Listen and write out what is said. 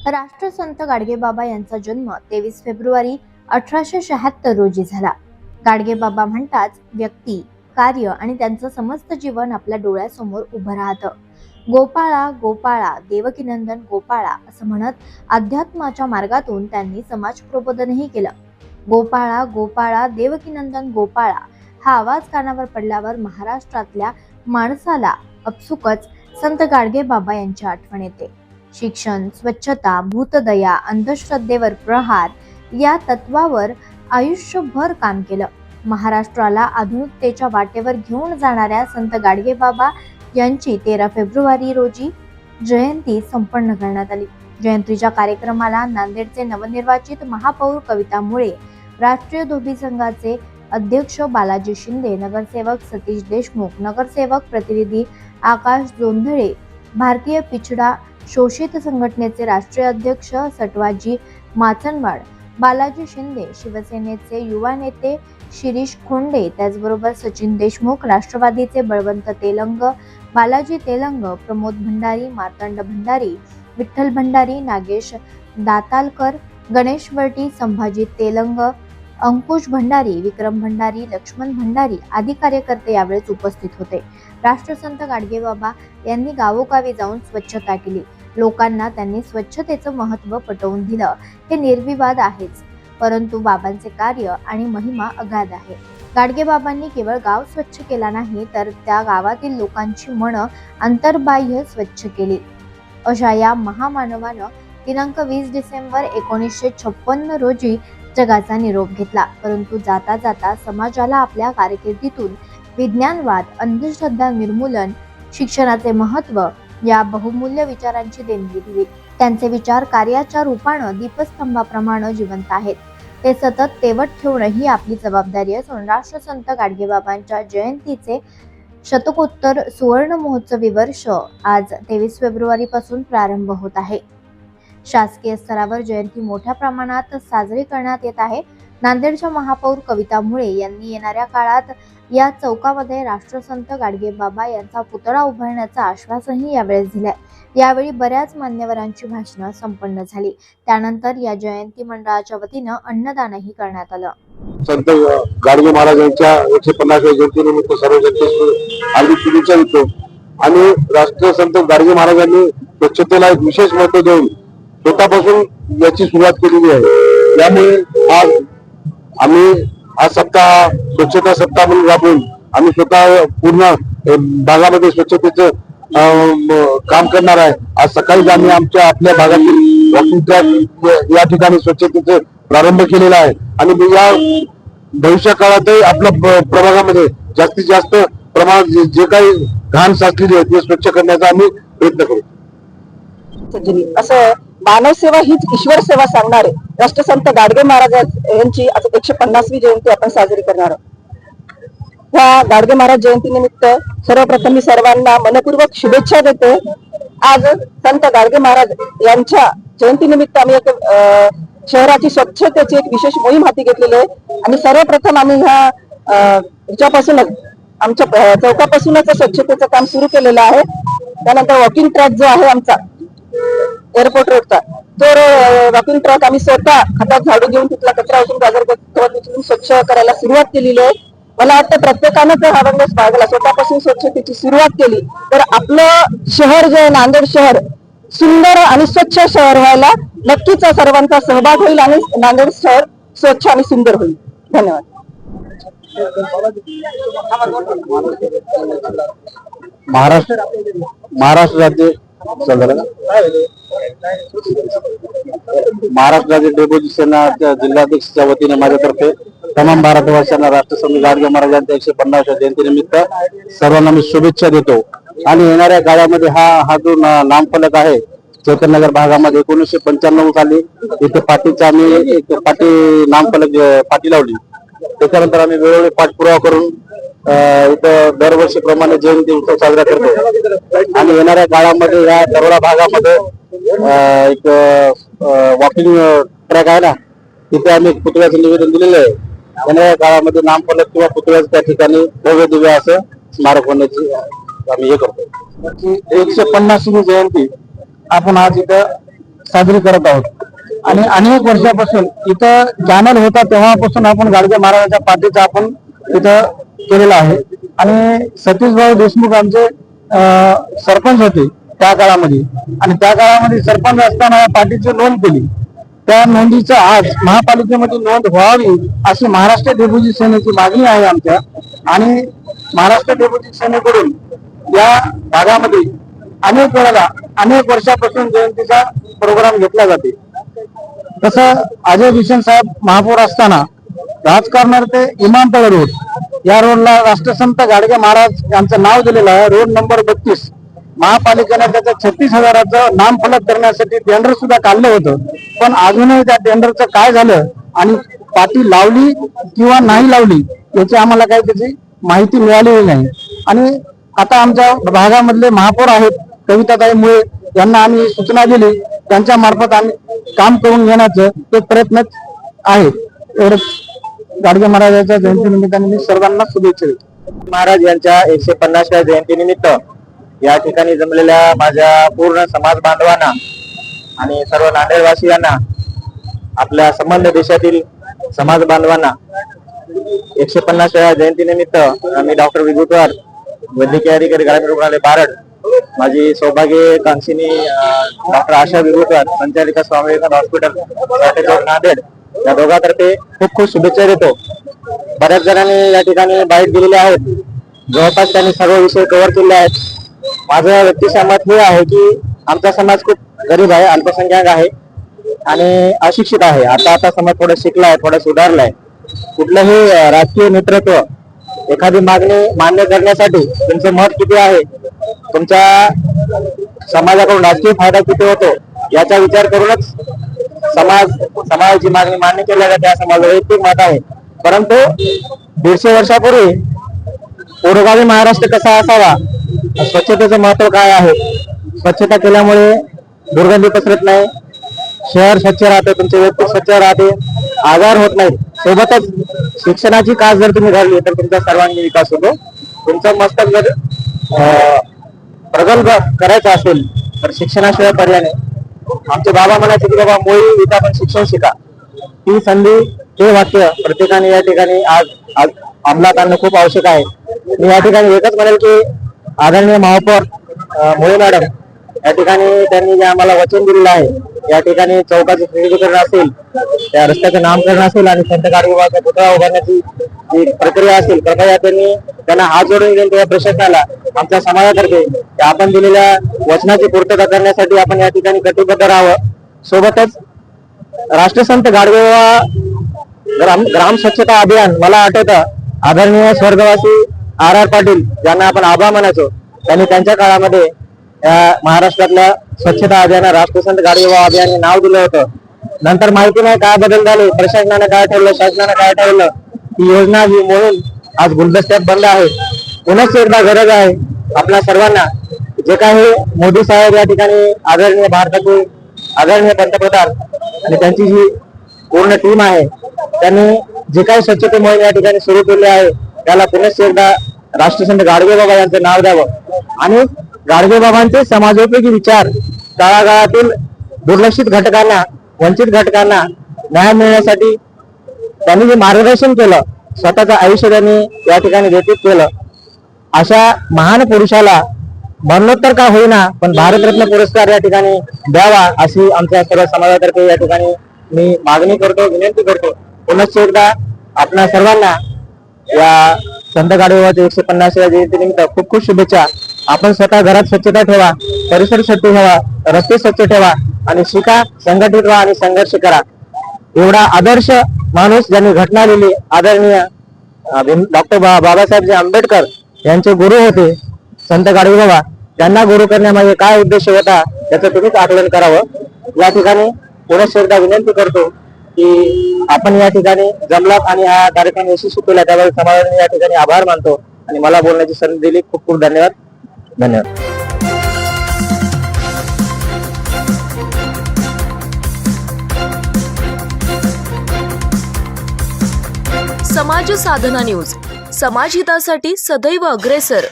राष्ट्रसंत गाडगेबाबा यांचा जन्म 23 फेब्रुवारी 1876 रोजी झाला. गाडगेबाबा म्हणतात, व्यक्ती, कार्य आणि त्यांचं समस्त जीवन आपल्या डोळ्यासमोर उभं राहतं. गोपाळा गोपाळा देवकीनंदन गोपाळा असं म्हणत अध्यात्माच्या मार्गातून त्यांनी समाज प्रबोधनही केलं. गोपाळा गोपाळा देवकीनंदन गोपाळा हा आवाज कानावर पडल्यावर महाराष्ट्रातल्या माणसाला आपसुकच संत गाडगेबाबा यांची आठवण येते. शिक्षण, स्वच्छता, भूतदया, अंधश्रद्धेवर प्रहार या तत्वावर आयुष्यभर काम केलं. महाराष्ट्राला आधुनिकतेच्या वाटेवर घेऊन जाणाऱ्या संत गाडगेबाबा यांची 13 फेब्रुवारी रोजी जयंती संपन्न करण्यात आली. जयंतीच्या कार्यक्रमाला नांदेडचे नवनिर्वाचित महापौर कविता मुळे, राष्ट्रीय धोबी संघाचे अध्यक्ष बालाजी शिंदे, नगरसेवक सतीश देशमुख, नगरसेवक प्रतिनिधी आकाश जोंधळे, भारतीय पिछडा शोषित संघटनेचे राष्ट्रीय अध्यक्ष सटवाजी माचनवाड, बालाजी शिंदे, शिवसेनेचे युवा नेते शिरीष खोंडे, त्याचबरोबर सचिन देशमुख, राष्ट्रवादीचे बळवंत तेलंग, बालाजी तेलंग, प्रमोद भंडारी, मार्तंड भंडारी, विठ्ठल भंडारी, नागेश दातालकर, गणेश वर्टी, संभाजी तेलंग, अंकुश भंडारी, विक्रम भंडारी, लक्ष्मण भंडारी आदी कार्यकर्ते यावेळेस उपस्थित होते. राष्ट्रसंत गाडगेबाबा यांनी गावोगावी जाऊन स्वच्छता केली. लोकांना त्यांनी स्वच्छतेचं महत्त्व पटवून दिलं. हे निर्विवाद आहेच, परंतु बाबांचे कार्य आणि महिमा अगाध आहे. गाडगेबाबांनी केवळ गाव स्वच्छ केला नाही, तर त्या गावातील लोकांची मनं अंतर्बाह्य स्वच्छ केली. अशा या महामानवानं दिनांक 20 डिसेंबर 1956 रोजी जगाचा निरोप घेतला. परंतु जाता जाता समाजाला आपल्या कारकिर्दीतून विज्ञानवाद, अंधश्रद्धा निर्मूलन, शिक्षणाचे महत्त्व या बहुमूल्य विचारांची देणगी दिली. त्यांचे विचार कार्याच्या रूपानं दीपस्तंभाप्रमाणे जिवंत आहेत. ते सतत तेवत ठेवणं ही आपली जबाबदारी असून राष्ट्रसंत गाडगेबाबांच्या जयंतीचे शतकोत्तर सुवर्ण महोत्सवी वर्ष आज 23 फेब्रुवारी पासून प्रारंभ होत आहे. शासकीय स्तरावर जयंती मोठ्या प्रमाणात साजरी करण्यात येत आहे. नांदेडच्या महापौर कविता मुळे यांनी येणाऱ्या काळात या चौकामध्ये राष्ट्रसंत गाडगेबाबा यांचा पुतळा उभारण्याचं आश्वासनही यावेळेस दिलंय. यावेळी बऱ्याच मान्यवरांची भाषणं संपन्न झाली. त्यानंतर या जयंती मंडळाच्या वतीनं अन्नदानही करण्यात आलं. संत गाडगे महाराज यांच्या 150व्या जयंतीनिमित्त सर्व जनतेची हार्दिक शुभेच्छा देतो. आणि राष्ट्रसंत गाडगे महाराजांनी स्वच्छतेला एक विशेष महत्त्व देऊन स्वतःपासून याची सुरुवात केलेली आहे. त्यामुळे आम्ही हा सप्ताह स्वच्छता सप्ताह म्हणून राबवून आम्ही स्वतः पूर्ण भागामध्ये स्वच्छतेचं काम करणार आहे. आज सकाळीच आम्ही आपल्या भागातील वॉकिंग ट्रॅक या ठिकाणी स्वच्छतेचा प्रारंभ केलेला आहे. आणि या भविष्य काळातही आपल्या प्रभागामध्ये जास्तीत जास्त प्रमाणात जे काही घाण साचलेली आहे ते स्वच्छ करण्याचा आम्ही प्रयत्न करू. असं मानव सेवा हीच ईश्वर सेवा सांगणारे राष्ट्रसंत गाडगे महाराज यांची आज 150वी जयंती आपण साजरी करणार आहोत. या गाडगे महाराज जयंती निमित्त सर्वप्रथम मी सर्वांना मनपूर्वक शुभेच्छा देते. आज संत गाडगे महाराज यांच्या जयंती निमित्त आम्ही एक शहराची स्वच्छतेची एक विशेष मोहीम हाती घेतलेली आहे. आणि सर्वप्रथम आम्ही ह्याच्यापासूनच आमच्या चौकापासूनच स्वच्छतेचं काम सुरू केलेलं आहे. त्यानंतर वॉकिंग ट्रॅक जो आहे आमचा एअरपोर्ट रोडचा, तो वॉकिंग ट्रॅक आम्ही स्वतः हातात झाडू घेऊन तिथला कचरा उचलून बाजार स्वच्छ करायला सुरुवात केलेली आहे. मला वाटतं प्रत्येकानं जर अवेअरनेस बाळगला, स्वतःपासून स्वच्छतेची सुरुवात केली तर आपलं शहर जे नांदेड शहर सुंदर आणि स्वच्छ शहर व्हायला नक्कीच सर्वांचा सहभाग होईल आणि नांदेड शहर स्वच्छ आणि सुंदर होईल. धन्यवाद. महाराष्ट्र राज्य डेपोटी सेना जिल्हाध्यक्षाच्या वतीने माझ्यातर्फे तमाम भारतवासियांना राष्ट्रसंत गाडगे महाराजांच्या 150व्या जयंतीनिमित्त सर्वांना मी शुभेच्छा देतो. आणि येणाऱ्या काळामध्ये हा जो नामफलक आहे चैतन्यनगर भागामध्ये 1995 साली इथे पाटीचा आम्ही एक नामफलक पाटी लावली. त्याच्यानंतर आम्ही वेळोवेळी पाठपुरावा करून इथं दरवर्षीप्रमाणे जयंती उत्सव साजरा करतो. आणि येणाऱ्या काळामध्ये या दरोडा भागामध्ये एक वॉकिंग ट्रॅक आहे ना, तिथे आम्ही पुतळ्याचं निवेदन दिलेलं आहे. येणाऱ्या काळामध्ये नामफलक किंवा पुतळ्याचं त्या ठिकाणी भव्य दिव्य असं स्मारक होण्याची आम्ही हे करतो. 150वी जयंती आपण आज इथं साजरी करत आहोत. आणि अनेक वर्षापासून इथं चॅनल होता तेव्हापासून आपण गाडगे महाराजांच्या पाठीचा आपण इथं केलेला आहे. आणि सतीशभाऊ देशमुख आमचे सरपंच होते त्या काळामध्ये, आणि त्या काळामध्ये सरपंच असताना या पाठीची नोंद केली. त्या नोंदीचं आज महापालिकेमध्ये नोंद व्हावी अशी महाराष्ट्र डेपुटी सेनेची मागणी आहे आमच्या. आणि महाराष्ट्र डेपुटी सेनेकडून या भागामध्ये अनेक वेळेला अनेक वर्षापासून जयंतीचा प्रोग्राम घेतला जाते. तसं अजय भूषण साहेब महापौर असताना राजकारणार्थ इमामतळ रोड या रोडला राष्ट्रसंत गाडगे महाराज यांचं नाव दिलेलं आहे. रोड नंबर 32 महापालिकेने त्याचं 36,000चं नामफलक करण्यासाठी टेंडर सुद्धा काढलं होतं, पण अजूनही त्या टेंडरचं काय झालं आणि पाटी लावली किंवा नाही लावली याची आम्हाला काही त्याची माहिती मिळालेली नाही. आणि आता आमच्या भागामधले महापौर आहेत कविताताई मुळे यांना आम्ही सूचना दिली, त्यांच्या मार्फत आम्ही काम करून घेण्याचं एक प्रयत्न आहे. एवढंच गाडगे महाराजांच्या जयंती निमित्ताने मी सर्वांना शुभेच्छा देतो. महाराज यांच्या 150व्या जयंतीनिमित्त या ठिकाणी जमलेल्या माझ्या पूर्ण समाज बांधवांना आणि सर्व नांदेडवासियांना, आपल्या संबंध देशातील समाज बांधवांना 150व्या जयंतीनिमित्त आम्ही डॉक्टर विभूतवार वैद्यकीय अधिकारी ग्रामीण रुग्णालय बारड, माझी सौभाग्य कांक्षिणी डॉक्टर आशा विभूतवार संचालिका स्वामी विवेकानंद हॉस्पिटल नांदेड या दोघांतर्फे खूप खूप शुभेच्छा देतो. बऱ्याच जणांनी या ठिकाणी बाईट दिलेले आहेत, जवळपास त्यांनी सर्व विषय कव्हर केले आहेत. माझं व्यक्तिशः मत हे आहे की आमचा समाज खूप गरीब आहे, अल्पसंख्याक आहे आणि अशिक्षित आहे. आता समाज थोडा शिकलाय, थोडा सुधारलाय. कुठलंही राजकीय नेतृत्व एखादी मागणी मान्य करण्यासाठी तुमचं मत किती आहे, तुमच्या समाजाकडून राजकीय फायदा किती होतो याचा विचार करूनच समाजाची मागणी मान्य केल्या जाते असं माझं वैयक्तिक मत आहे. परंतु 150 वर्षापूर्वी पुरोगामी महाराष्ट्र कसा असावा, स्वच्छतेचं महत्व काय आहे, स्वच्छता केल्यामुळे दुर्गंधी पसरत नाही, शहर स्वच्छ राहते, तुमचे व्यक्ती स्वच्छ राहते, आजार होत नाही. सोबतच शिक्षणाची कास जर तुम्ही धरली तर तुमचा सर्वांगीण विकास होतो. तुमचं मस्तक जर प्रगल्भ करायचं असेल तर शिक्षणाशिवाय पर्याय नाही. आमचे बाबा म्हणायचे की बाबा मोळी विका पण शिक्षण शिका. ही संधी, हे वाक्य प्रत्येकाने या ठिकाणी आज अंमलात आणणं खूप आवश्यक आहे. मी या ठिकाणी एकच म्हणेल की आदरणीय महापौर मोळे मॅडम या ठिकाणी त्यांनी जे आम्हाला वचन दिलेलं आहे, या ठिकाणी चौकाचं सुशोभीकरण असेल, त्या रस्त्याचं नामकरण असेल आणि संत गाडगेबाबांचा पुतळा उभारण्याची जी प्रक्रिया असेल, कृपया त्यांना हात जोडून विनंती या प्रशासनाला आमच्या समाजातर्फे आपण दिलेल्या वचनाची पूर्तता करण्यासाठी आपण या ठिकाणी कटिबद्ध राहावं. सोबतच राष्ट्रसंत गाडगेबाबा ग्राम स्वच्छता अभियान, मला आठवतं आदरणीय स्वर्गवासी R पाटील ज्यांना आपण आबा म्हणायचो, त्यांनी त्यांच्या काळामध्ये महाराष्ट्रातल्या स्वच्छता अभियान राष्ट्रसंत गाडगेबाबा अभियान हे नाव दिलं होतं. नंतर माहिती नाही काय बदल झाले, प्रशासनाने काय ठरवलं, शासनाने काय ठरवलं, ही योजना ही मोहीम आज गुलदस्त्यात बंद आहे. पुनश्च एकदा गरज आहे आपल्या सर्वांना, जे काही मोदी साहेब या ठिकाणी आदरणीय भारताचे आदरणीय पंतप्रधान आणि त्यांची जी पूर्ण टीम आहे, त्यांनी जे काही स्वच्छता मोहीम या ठिकाणी सुरू केली आहे त्याला पुनश्च एकदा राष्ट्रसंत गाडगेबाबा यांचं नाव द्यावं आणि गाडगेबाबांचे समाजोपयोगी विचार तळागाळातील दुर्लक्षित घटकांना, वंचित घटकांना न्याय मिळण्यासाठी त्यांनी जे मार्गदर्शन केलं, स्वतःचं आयुष्य त्यांनी या ठिकाणी व्यतीत केलं, अशा महान पुरुषाला मरणोत्तर का होईना पण भारतरत्न पुरस्कार या ठिकाणी द्यावा अशी आमच्या सर्व समाजातर्फे या ठिकाणी मी मागणी करतो, विनंती करतो. पुनश्च एकदा आपल्या सर्वांना या संत गाडगेबाबांच्या 150व्या जयंतीनिमित्त खूप खूप शुभेच्छा. आपण स्वतः घरात स्वच्छता ठेवा, परिसर स्वच्छ ठेवा, रस्ते स्वच्छ ठेवा आणि शिका, संघटित व्हा आणि संघर्ष करा. एवढा आदर्श माणूस ज्यांनी घटना लिहिली, आदरणीय डॉक्टर बाबासाहेब आंबेडकर यांचे गुरु होते संत गाडगेबाबा, त्यांना गुरु करण्यामागे काय उद्देश होता त्याचं तुम्हीच आकलन करावं. या ठिकाणी पुनश्च एकदा विनंती करतो की आपण या ठिकाणी जमलात आणि हा कार्यक्रम यशस्वी केला त्याबद्दल समाजाने या ठिकाणी आभार मानतो आणि मला बोलण्याची संधी दिली. खूप खूप धन्यवाद. समाज साधना न्यूज, समाजहितासाठी सदैव अग्रेसर.